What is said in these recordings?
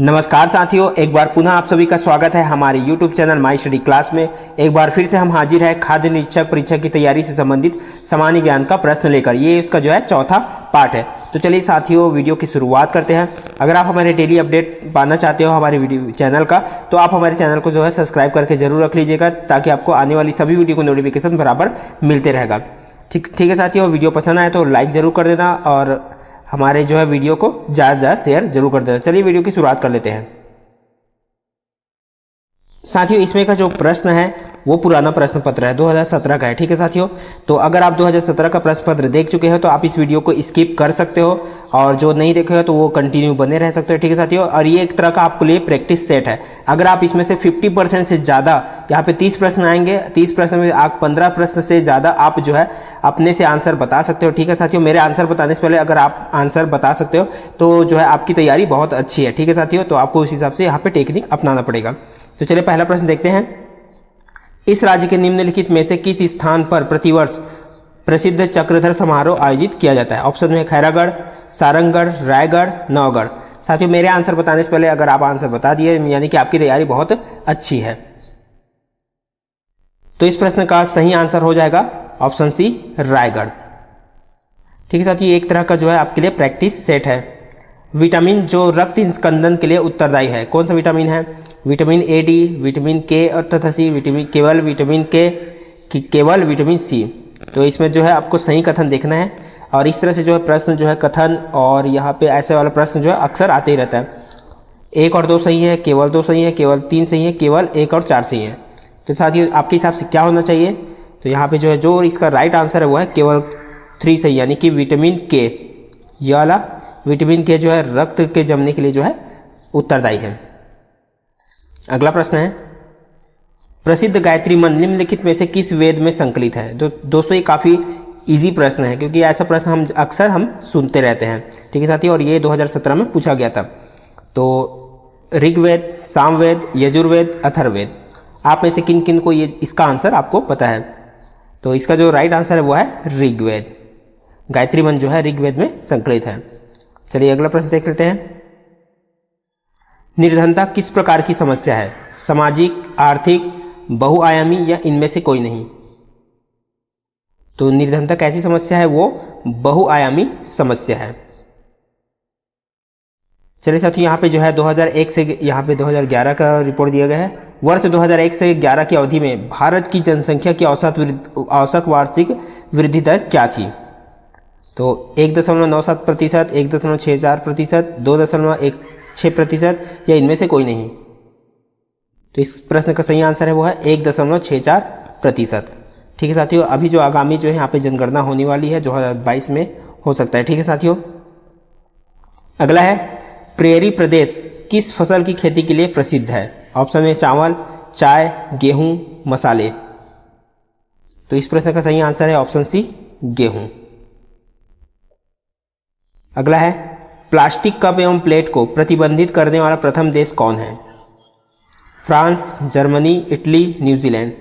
नमस्कार साथियों, एक बार पुनः आप सभी का स्वागत है हमारे YouTube channel my study class में। एक बार फिर से हम हाजिर हैं खाद्य निरीक्षक परीक्षा की तैयारी से संबंधित सामान्य ज्ञान का प्रश्न लेकर। ये इसका जो है चौथा पार्ट है। तो चलिए साथियों, वीडियो की शुरुआत करते हैं। अगर आप हमारे डेली अपडेट पाना चाहते हो हमारे वीडियो चैनल का, तो आप हमारे चैनल को जो है सब्सक्राइब करके जरूर रख लीजिएगा, ताकि आपको आने वाली सभी वीडियो को नोटिफिकेशन बराबर मिलते रहेगा। ठीक है साथियों, वीडियो पसंद आए तो लाइक जरूर कर देना और हमारे जो है वीडियो को ज़्यादा शेयर जरूर कर देना। चलिए वीडियो की शुरुआत कर लेते हैं। साथियों, इसमें का जो प्रश्न है वो पुराना प्रश्न पत्र है, 2017 का है। ठीक है साथियों, तो अगर आप 2017 का प्रश्न पत्र देख चुके हो तो आप इस वीडियो को स्किप कर सकते हो, और जो नहीं देखे हो तो वो कंटिन्यू बने रह सकते हो। ठीक है साथियों, और ये एक तरह का आपके लिए प्रैक्टिस सेट है। अगर आप इसमें से 50% से ज़्यादा, यहाँ पे 30 प्रश्न आएंगे, 30 प्रश्न में आप 15 प्रश्न से ज़्यादा आप जो है अपने से आंसर बता सकते हो। ठीक है साथियों, मेरे आंसर बताने से पहले अगर आप आंसर बता सकते हो तो जो है आपकी तैयारी बहुत अच्छी है। ठीक है साथियों, तो आपको उस हिसाब से यहाँ पे टेक्निक अपनाना पड़ेगा। तो चलिए पहला प्रश्न देखते हैं। इस राज्य के निम्नलिखित में से किस स्थान पर प्रतिवर्ष प्रसिद्ध चक्रधर समारोह आयोजित किया जाता है? ऑप्शन में है खैरागढ़, सारंगगढ़, रायगढ़, नौगढ़। साथियों, मेरे आंसर बताने से पहले अगर आप आंसर बता दिए, यानी कि आपकी तैयारी बहुत अच्छी है। तो इस प्रश्न का सही आंसर हो जाएगा ऑप्शन सी, रायगढ़। ठीक है साथियों, एक तरह का जो है आपके लिए प्रैक्टिस सेट है। विटामिन जो रक्त स्कंदन के लिए उत्तरदायी है, कौन सा विटामिन है? विटामिन ए, डी, विटामिन के और तथा सी, केवल विटामिन के कि केवल विटामिन सी। तो इसमें जो है आपको सही कथन देखना है, और इस तरह से जो है प्रश्न जो है कथन और यहाँ पे ऐसे वाला प्रश्न जो है अक्सर आते ही रहता है। 1 और 2 सही है, केवल 2 सही है, केवल 3 सही है, केवल 1 और 4 सही है। तो साथ ही आपके हिसाब से क्या होना चाहिए? तो यहाँ पे जो है जो इसका राइट आंसर है वो है केवल 3 सही, यानी कि विटामिन के। यह वाला विटामिन के जो है रक्त के जमने के लिए जो है उत्तरदायी है। अगला प्रश्न है, प्रसिद्ध गायत्री मंत्र निम्नलिखित में से किस वेद में संकलित है? दोस्तों, ये काफी इजी प्रश्न है, क्योंकि ऐसा प्रश्न हम अक्सर सुनते रहते हैं। ठीक है साथियों, और ये 2017 में पूछा गया था। तो ऋग्वेद, सामवेद, यजुर्वेद, अथर्ववेद, आप में से किन किन को ये इसका आंसर आपको पता है? तो इसका जो राइट आंसर है वो है ऋग्वेद। गायत्री मंत्र जो है ऋग्वेद में संकलित है। चलिए अगला प्रश्न देख लेते हैं। निर्धनता किस प्रकार की समस्या है? सामाजिक, आर्थिक, बहुआयामी या इनमें से कोई नहीं? तो निर्धनता कैसी समस्या है? वो बहुआयामी समस्या है। चलिए साथियों, यहाँ पे जो है 2001 से यहाँ पे 2011 का रिपोर्ट दिया गया है। वर्ष 2001 से 11 की अवधि में भारत की जनसंख्या की औसत वार्षिक वृद्धि दर क्या थी? तो 1.97%, 1.64%, 2.16% या इनमें से कोई नहीं? तो इस प्रश्न का सही आंसर है वो है 1.64%। ठीक है साथियों, अभी जो आगामी जो है यहाँ पे जनगणना होने वाली है 2022 में हो सकता है। ठीक है साथियों, अगला है, प्रेरी प्रदेश किस फसल की खेती के लिए प्रसिद्ध है? ऑप्शन में चावल, चाय, गेहूं, मसाले। तो इस प्रश्न का सही आंसर है ऑप्शन सी, गेहूं। अगला है, प्लास्टिक कप एवं प्लेट को प्रतिबंधित करने वाला प्रथम देश कौन है? France, Germany, Italy, New Zealand.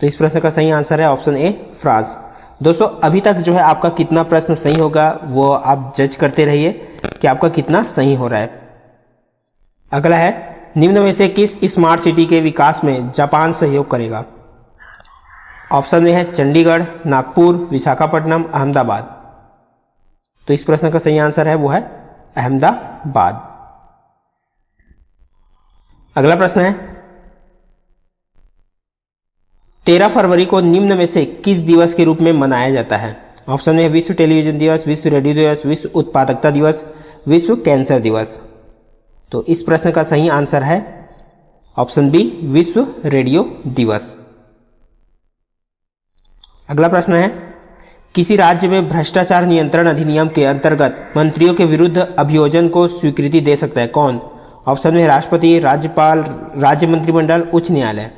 तो इस प्रश्न का सही आंसर है ऑप्शन ए, फ्रांस। दोस्तों, अभी तक जो है आपका कितना प्रश्न सही होगा वो आप जज करते रहिए कि आपका कितना सही हो रहा है। अगला है, निम्न में से किस स्मार्ट सिटी के विकास में जापान सहयोग करेगा? ऑप्शन में है चंडीगढ़, नागपुर, विशाखापट्टनम, अहमदाबाद। तो इस प्रश्न का सही आंसर है वो है अहमदाबाद। अगला प्रश्न है, 13 फरवरी को निम्न में से किस दिवस के रूप में मनाया जाता है? ऑप्शन में है विश्व टेलीविजन दिवस, विश्व रेडियो दिवस, विश्व उत्पादकता दिवस, विश्व कैंसर दिवस। तो इस प्रश्न का सही आंसर है ऑप्शन बी, विश्व रेडियो दिवस। अगला प्रश्न है, किसी राज्य में भ्रष्टाचार नियंत्रण अधिनियम के अंतर्गत मंत्रियों के विरुद्ध अभियोजन को स्वीकृति दे सकता है? कौन? ऑप्शन में राष्ट्रपति, राज्यपाल, राज्य मंत्रिमंडल, उच्च न्यायालय।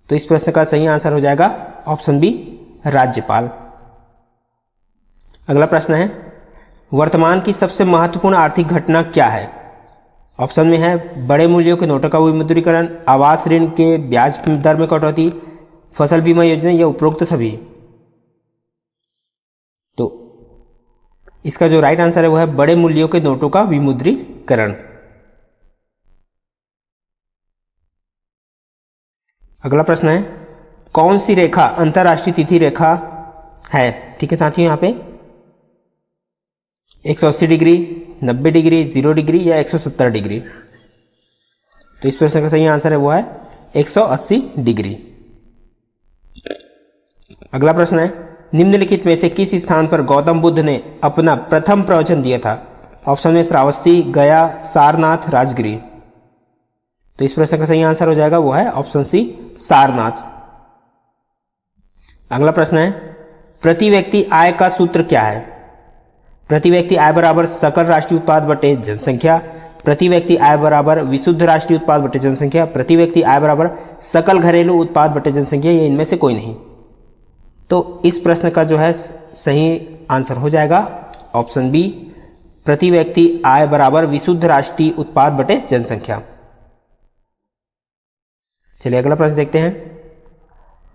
तो इस प्रश्न का सही आंसर हो जाएगा ऑप्शन बी, राज्यपाल। अगला प्रश्न है, वर्तमान की सबसे महत्वपूर्ण आर्थिक घटना क्या है? ऑप्शन में है बड़े मूल्यों के नोटों का विमुद्रीकरण, आवास ऋण के ब्याज दर में कटौती, फसल बीमा योजना या उपरोक्त सभी। तो इसका जो राइट आंसर है वो है बड़े मूल्यों के नोटों का विमुद्रीकरण। अगला प्रश्न है, कौन सी रेखा अंतरराष्ट्रीय तिथि रेखा है? ठीक है साथियों, यहाँ पे 180 डिग्री, 90 डिग्री, 0 डिग्री या 170 डिग्री। तो इस प्रश्न का सही आंसर है वो है 180 डिग्री। अगला प्रश्न है, निम्नलिखित में से किस स्थान पर गौतम बुद्ध ने अपना प्रथम प्रवचन दिया था? ऑप्शन में श्रावस्ती, गया, सारनाथ, राजगिरी। तो इस प्रश्न का सही आंसर हो जाएगा वो है ऑप्शन सी, सारनाथ। अगला प्रश्न है, प्रति व्यक्ति आय का सूत्र क्या है? प्रति व्यक्ति आय बराबर सकल राष्ट्रीय उत्पाद बटे जनसंख्या, प्रति व्यक्ति आय बराबर विशुद्ध राष्ट्रीय उत्पाद बटे जनसंख्या, प्रति व्यक्ति आय बराबर सकल घरेलू उत्पाद बटे जनसंख्या, ये इनमें से कोई नहीं। तो इस प्रश्न का जो है सही आंसर हो जाएगा ऑप्शन बी, प्रति व्यक्ति आय बराबर विशुद्ध राष्ट्रीय उत्पाद बटे जनसंख्या। चलिए अगला प्रश्न देखते हैं,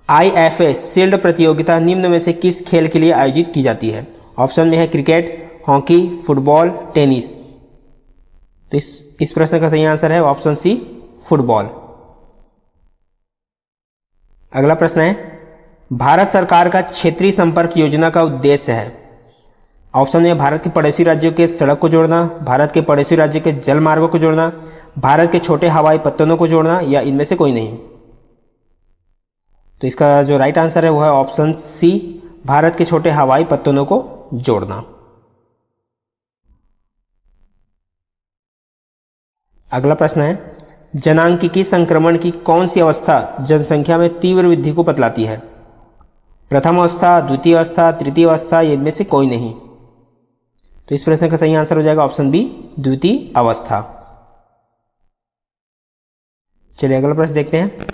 IFA शील्ड प्रतियोगिता निम्न में से किस खेल के लिए आयोजित की जाती है? ऑप्शन में है क्रिकेट, हॉकी, फुटबॉल, टेनिस। तो इस प्रश्न का सही आंसर है ऑप्शन सी, फुटबॉल। अगला प्रश्न है, भारत सरकार का क्षेत्रीय संपर्क योजना का उद्देश्य है? ऑप्शन में भारत के पड़ोसी राज्यों के सड़क को जोड़ना, भारत के पड़ोसी राज्य के जल मार्गों को जोड़ना, भारत के छोटे हवाई पत्तनों को जोड़ना या इनमें से कोई नहीं। तो इसका जो राइट आंसर है वो है ऑप्शन सी, भारत के छोटे हवाई पत्तनों को जोड़ना। अगला प्रश्न है, जनांकीय संक्रमण की कौन सी अवस्था जनसंख्या में तीव्र वृद्धि को बतलाती है? प्रथम अवस्था, द्वितीय अवस्था, तृतीय अवस्था, या इनमें से कोई नहीं। तो इस प्रश्न का सही आंसर हो जाएगा ऑप्शन बी, द्वितीय अवस्था। चलिए अगला प्रश्न देखते हैं,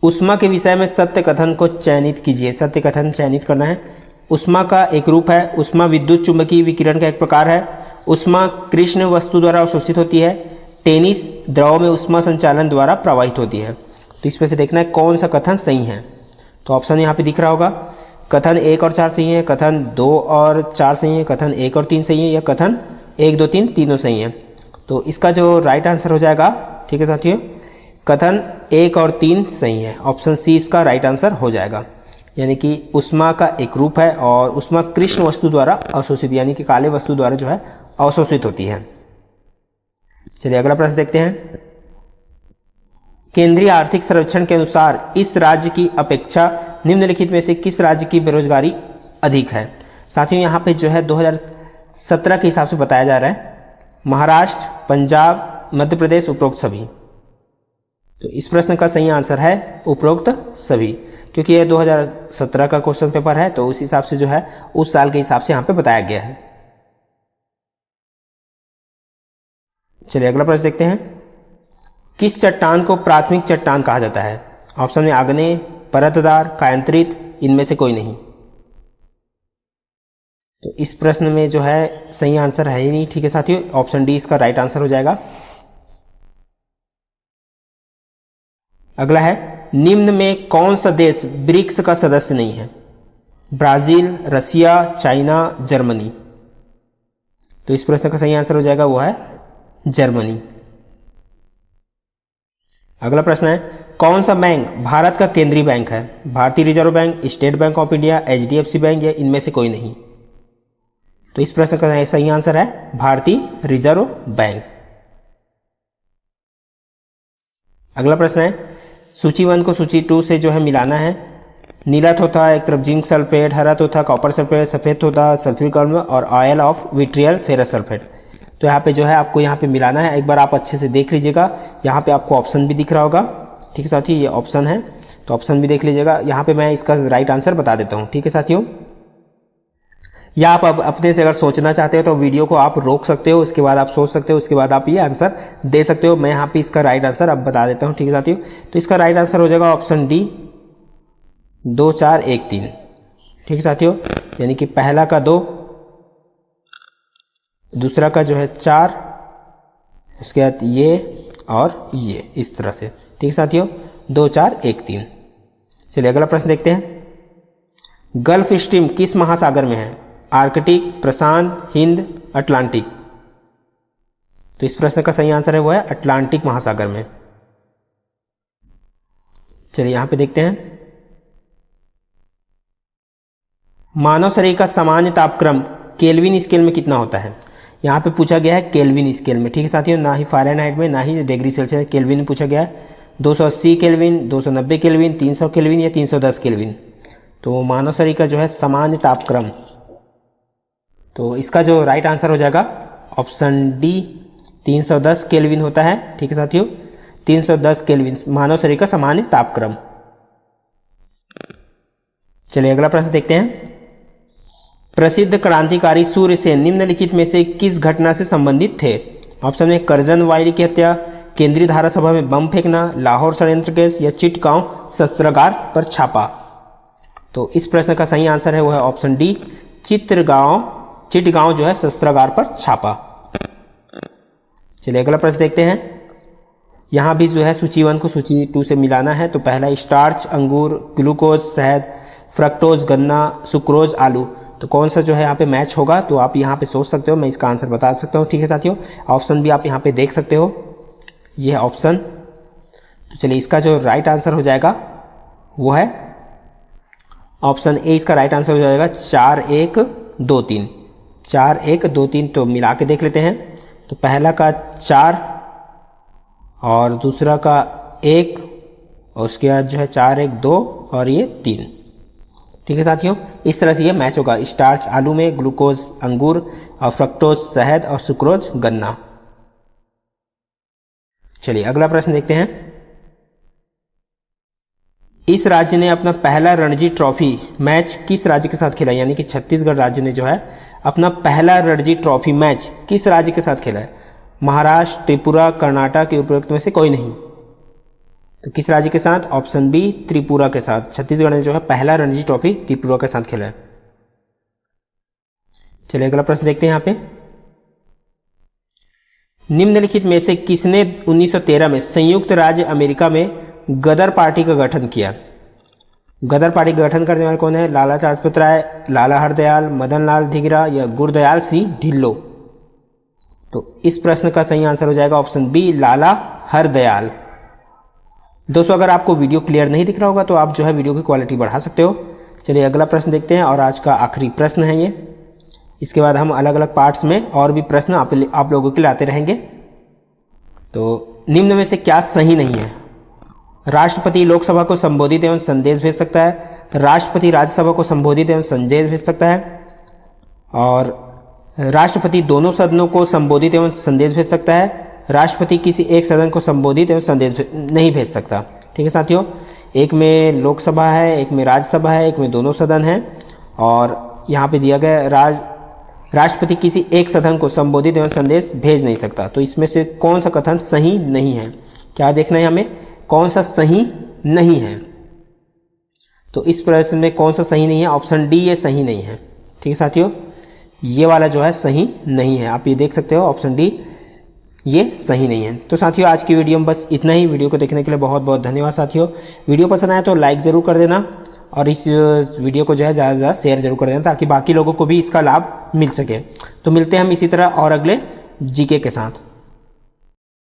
उष्मा के विषय में सत्य कथन को चयनित कीजिए। सत्य कथन चयनित करना है। उष्मा का एक रूप है, उष्मा विद्युत चुंबकीय विकिरण का एक प्रकार है, उष्मा कृष्ण वस्तु द्वारा अवशोषित होती है, टेनिस द्रव में उष्मा संचालन द्वारा प्रवाहित होती है। तो इसमें से देखना है कौन सा कथन सही है। तो ऑप्शन यहाँ पे दिख रहा होगा, कथन 1 और 4 सही है, कथन 2 और 4 सही है, कथन 1 और 3 सही है, या कथन 1, 2, 3 तीनों सही है। तो इसका जो राइट आंसर हो जाएगा, ठीक है साथियों, कथन 1 और 3 सही है। ऑप्शन सी इसका राइट आंसर हो जाएगा। यानी कि उष्मा का एक रूप है और उष्मा कृष्ण वस्तु द्वारा अवशोषित, यानी कि काले वस्तु द्वारा जो है अवशोषित होती है। चलिए अगला प्रश्न देखते हैं, केंद्रीय आर्थिक सर्वेक्षण के अनुसार इस राज्य की अपेक्षा निम्नलिखित में से किस राज्य की बेरोजगारी अधिक है? साथियों यहाँ पे जो है 2017 के हिसाब से बताया जा रहा है, महाराष्ट्र, पंजाब, मध्य प्रदेश, उपरोक्त सभी। तो इस प्रश्न का सही आंसर है उपरोक्त सभी, क्योंकि यह 2017 का क्वेश्चन पेपर है, तो उस हिसाब से जो है उस साल के हिसाब से यहाँ पे बताया गया है। चलिए अगला प्रश्न देखते हैं, किस चट्टान को प्राथमिक चट्टान कहा जाता है? ऑप्शन में आग्नेय, परतदार, कायांतरित, इनमें से कोई नहीं। तो इस प्रश्न में जो है सही आंसर है ही नहीं, ठीक है साथियों, ऑप्शन डी इसका राइट आंसर हो जाएगा। अगला है, निम्न में कौन सा देश ब्रिक्स का सदस्य नहीं है? ब्राजील, रसिया, चाइना, जर्मनी। तो इस प्रश्न का सही आंसर हो जाएगा वो है जर्मनी। अगला प्रश्न है, कौन सा बैंक भारत का केंद्रीय बैंक है? भारतीय reserve bank, state bank of India, HDFC bank, या इनमें से कोई नहीं। तो इस प्रश्न का सही आंसर है भारतीय रिजर्व बैंक। अगला प्रश्न है, सूची 1 को सूची 2 से जो है मिलाना है। नीला थोथा एक तरफ जिंक सल्फेट, हरा थोथा कॉपर सल्फेट, सफेद थोथा सल्फ्यूरिक अम्ल और oil of vitriol ferrous sulphate. तो यहाँ पे जो है आपको यहाँ पे मिलाना है। एक बार आप अच्छे से देख लीजिएगा, यहाँ पे आपको ऑप्शन भी दिख रहा होगा, ठीक है साथियों, ये ऑप्शन है, तो ऑप्शन भी देख लीजिएगा। यहाँ पे मैं इसका राइट आंसर बता देता हूँ, ठीक है साथियों। या आप अपने से अगर सोचना चाहते हो तो वीडियो को आप रोक सकते हो, उसके बाद आप सोच सकते हो, उसके बाद आप ये आंसर दे सकते हो। मैं यहाँ पे इसका राइट आंसर अब बता देता हूँ, ठीक है साथियों। तो इसका राइट आंसर हो जाएगा ऑप्शन डी, 2, 4, 1, 3, ठीक है साथियों। यानी कि पहला का 2, दूसरा का जो है 4, उसके बाद ये और ये, इस तरह से, ठीक है साथियों, 2, 4, 1, 3। चलिए अगला प्रश्न देखते हैं, गल्फ स्ट्रीम किस महासागर में है? आर्कटिक, प्रशांत, हिंद, अटलांटिक। तो इस प्रश्न का सही आंसर है वो है अटलांटिक महासागर में। चलिए यहाँ पे देखते हैं, मानव शरीर का सामान्य तापक्रम केल्विन स्केल में कितना होता है। यहाँ पे पूछा गया है केल्विन स्केल में, ठीक है साथियों, ना ही फ़ारेनहाइट में ना ही डिग्री सेल्सियस, केल्विन में पूछा गया है। 280 केल्विन, 290 केल्विन, 300 केल्विन या 310 केल्विन। तो मानव शरीर का जो है सामान्य तापक्रम, तो इसका जो राइट आंसर हो जाएगा ऑप्शन डी 310 केल्विन होता है, ठीक है साथियों, 310 केल्विन मानव शरीर का सामान्य तापक्रम। चलिए अगला प्रश्न देखते हैं, प्रसिद्ध क्रांतिकारी सूर्यसेन निम्नलिखित में से किस घटना से संबंधित थे। ऑप्शन ए करजन वायली की हत्या, केंद्रीय धारा सभा में बम फेंकना, लाहौर षड्यंत्र केस या चिटगांव शस्त्रागार पर छापा। तो इस प्रश्न का सही आंसर है वो है ऑप्शन डी चिटगांव जो है शस्त्रागार पर छापा। चलिए अगला प्रश्न देखते हैं, यहाँ भी जो है सूची 1 को सूची 2 से मिलाना है। तो पहला स्टार्च अंगूर, ग्लूकोज शहद, फ्रक्टोज गन्ना, सुक्रोज आलू। तो कौन सा जो है यहाँ पे मैच होगा, तो आप यहाँ पे सोच सकते हो, मैं इसका आंसर बता सकता हूँ, ठीक है साथियों। ऑप्शन भी आप यहाँ पे देख सकते हो, ये है ऑप्शन। तो चलिए इसका जो राइट आंसर हो जाएगा वो है ऑप्शन ए, इसका राइट आंसर हो जाएगा 4 1 2 3, 4 1 2 3। तो मिला के देख लेते हैं, तो पहला का 4 और दूसरा का 1 और उसके बाद जो है 4 1 2 और ये 3, ठीक है साथियों। इस तरह से ये मैच होगा, स्टार्च आलू में, ग्लूकोज अंगूर और फ्रक्टोज शहद और सुक्रोज गन्ना। चलिए अगला प्रश्न देखते हैं, इस राज्य ने अपना पहला रणजी ट्रॉफी मैच किस राज्य के साथ खेला, यानी कि छत्तीसगढ़ राज्य ने जो है अपना पहला रणजी ट्रॉफी मैच किस राज्य के साथ खेला है। महाराष्ट्र, त्रिपुरा, कर्नाटक, उपरोक्त में से कोई नहीं। तो किस राज्य के साथ, ऑप्शन बी त्रिपुरा के साथ। छत्तीसगढ़ ने जो है पहला रणजी ट्रॉफी त्रिपुरा के साथ खेला है। चलिए अगला प्रश्न देखते हैं यहाँ पे, निम्नलिखित में से किसने 1913 में संयुक्त राज्य अमेरिका में गदर पार्टी का गठन किया। गदर पार्टी का गठन करने वाले कौन है, लाला लाजपत राय, लाला हरदयाल, मदन लाल धिंगरा या गुरदयाल सिंह ढिल्लो। तो इस प्रश्न का सही आंसर हो जाएगा ऑप्शन बी लाला हरदयाल। दोस्तों अगर आपको वीडियो क्लियर नहीं दिख रहा होगा तो आप जो है वीडियो की क्वालिटी बढ़ा सकते हो। चलिए अगला प्रश्न देखते हैं, और आज का आखिरी प्रश्न है ये। इसके बाद हम अलग अलग पार्ट्स में और भी प्रश्न आप लोगों के लिए आते रहेंगे। तो निम्न में से क्या सही नहीं है। राष्ट्रपति लोकसभा को संबोधित एवं संदेश भेज सकता है, राष्ट्रपति राज्यसभा को संबोधित एवं संदेश भेज सकता है, और राष्ट्रपति दोनों सदनों को संबोधित एवं संदेश भेज सकता है, राष्ट्रपति किसी एक सदन को संबोधित एवं संदेश नहीं भेज सकता, ठीक है साथियों। एक में लोकसभा है, एक में राज्यसभा है, एक में दोनों सदन है, और यहाँ पे दिया गया राष्ट्रपति किसी एक सदन को संबोधित एवं संदेश भेज नहीं सकता। तो इसमें से कौन सा कथन सही नहीं है, क्या देखना है हमें, कौन सा सही नहीं है। तो इस प्रश्न में कौन सा सही नहीं है, ऑप्शन डी ये सही नहीं है, ठीक है साथियों। ये वाला जो है सही नहीं है, आप ये देख सकते हो ऑप्शन डी ये सही नहीं है। तो साथियों आज की वीडियो में बस इतना ही। वीडियो को देखने के लिए बहुत बहुत धन्यवाद साथियों। वीडियो पसंद आए तो लाइक ज़रूर कर देना, और इस वीडियो को जो है ज़्यादा से ज़्यादा शेयर जरूर कर देना, ताकि बाकी लोगों को भी इसका लाभ मिल सके। तो मिलते हैं हम इसी तरह और अगले जीके के साथ।